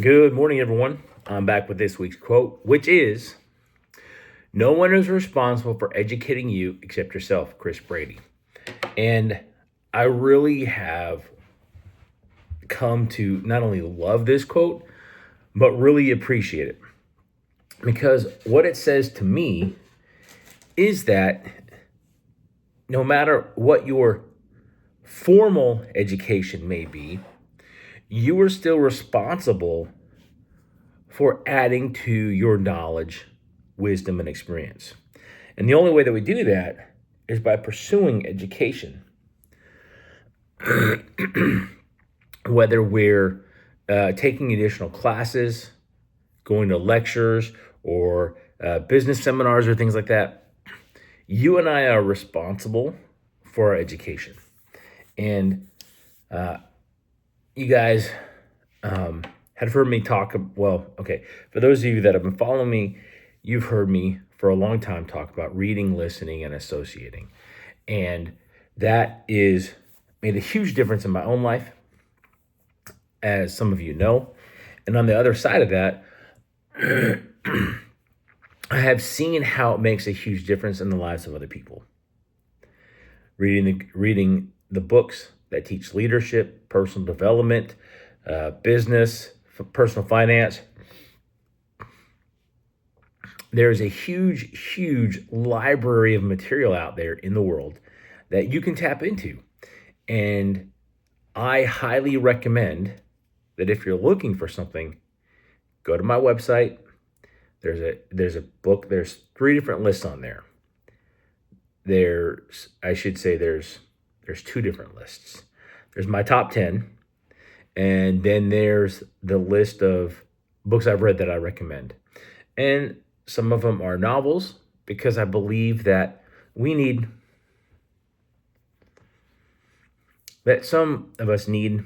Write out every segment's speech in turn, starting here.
Good morning, everyone. I'm back with this week's quote, which is no one is responsible for educating you except yourself, Chris Brady. And I really have come to not only love this quote, but really appreciate it. Because what it says to me is that no matter what your formal education may be, you are still responsible for adding to your knowledge, wisdom, and experience. And the only way that we do that is by pursuing education, whether we're taking additional classes, going to lectures, or business seminars or things like that. You and I are responsible for our education. And you guys have heard me talk. Well, okay, for those of you that have been following me, you've heard me for a long time talk about reading, listening, and associating. And that is made a huge difference in my own life, as some of you know. And on the other side of that, I have seen how it makes a huge difference in the lives of other people. Reading the books that teach leadership, personal development, business, personal finance. There's a huge library of material out there in the world that you can tap into. And I highly recommend that if you're looking for something, go to my website. There's a book. There's 3 different lists on there. There's 2 different lists. There's my top 10, and then there's the list of books I've read that I recommend. And some of them are novels, because I believe that some of us need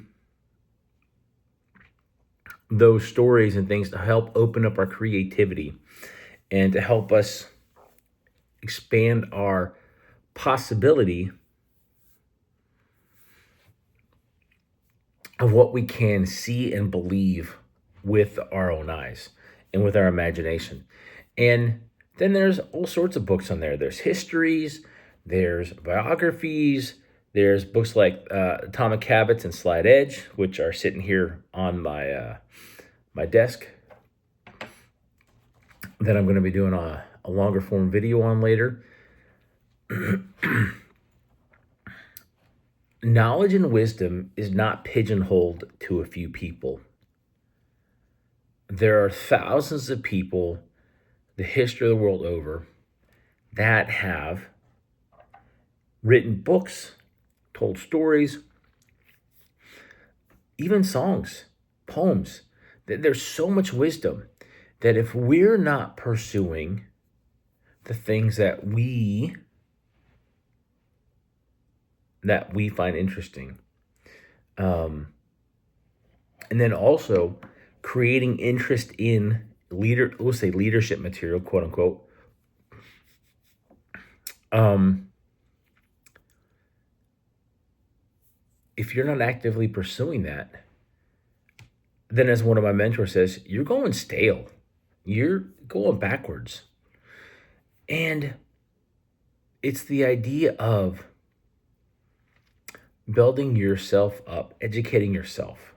those stories and things to help open up our creativity and to help us expand our possibility of what we can see and believe with our own eyes and with our imagination. And then there's all sorts of books on there. There's histories, there's biographies, there's books like Atomic Habits and Slight Edge, which are sitting here on my desk, that I'm going to be doing a longer form video on later. Knowledge and wisdom is not pigeonholed to a few people. There are thousands of people, the history of the world over, that have written books, told stories, even songs, poems. There's so much wisdom that if we're not pursuing the things that we find interesting, and then also creating interest in leadership material, quote unquote. If you're not actively pursuing that, then as one of my mentors says, you're going stale. You're going backwards. And it's the idea of building yourself up, educating yourself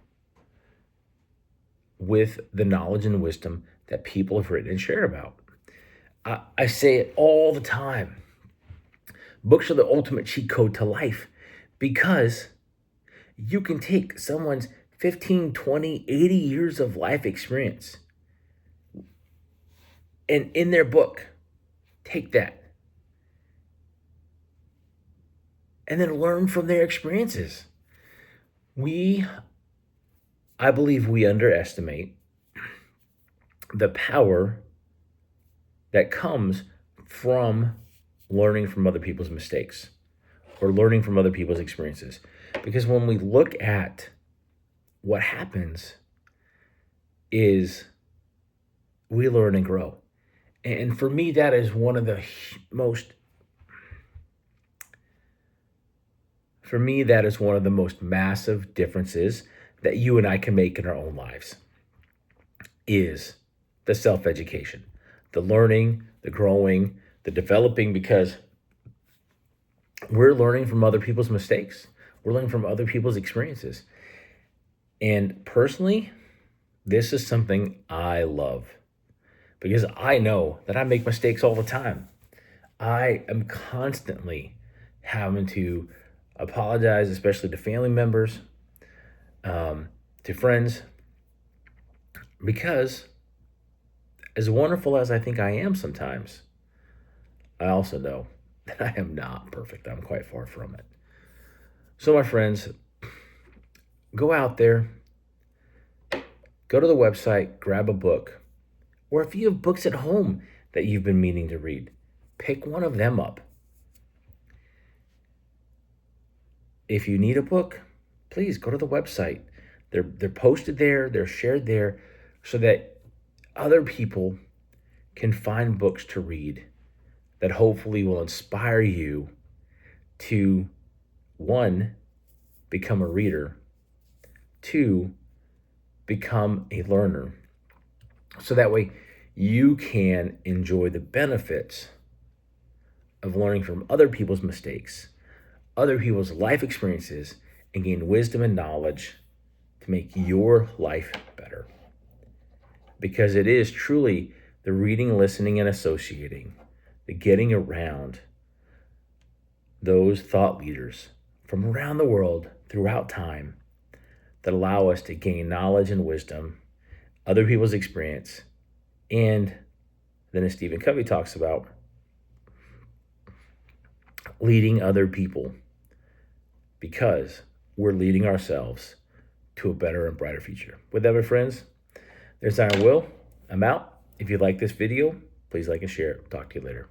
with the knowledge and wisdom that people have written and shared about. I say it all the time. Books are the ultimate cheat code to life, because you can take someone's 15, 20, 80 years of life experience, and in their book, take that and then learn from their experiences. I believe we underestimate the power that comes from learning from other people's mistakes or learning from other people's experiences. Because when we look at what happens is we learn and grow. And for me, that is one of the most massive differences that you and I can make in our own lives. is the self-education, the learning, the growing, the developing, because we're learning from other people's mistakes. We're learning from other people's experiences. And personally, this is something I love because I know that I make mistakes all the time. I am constantly having to apologize, especially to family members, to friends, because as wonderful as I think I am sometimes, I also know that I am not perfect. I'm quite far from it. So, my friends, go out there, go to the website, grab a book, or if you have books at home that you've been meaning to read, pick one of them up. If you need a book, please go to the website. They're posted there, they're shared there, so that other people can find books to read that hopefully will inspire you to, one, become a reader, two, become a learner. So that way you can enjoy the benefits of learning from other people's mistakes, other people's life experiences, and gain wisdom and knowledge to make your life better. Because it is truly the reading, listening, and associating, the getting around those thought leaders from around the world throughout time that allow us to gain knowledge and wisdom, other people's experience, and then as Stephen Covey talks about, leading other people, because we're leading ourselves to a better and brighter future. With that, my friends, there's Iron Will. I'm out. If you like this video, please like and share it. Talk to you later.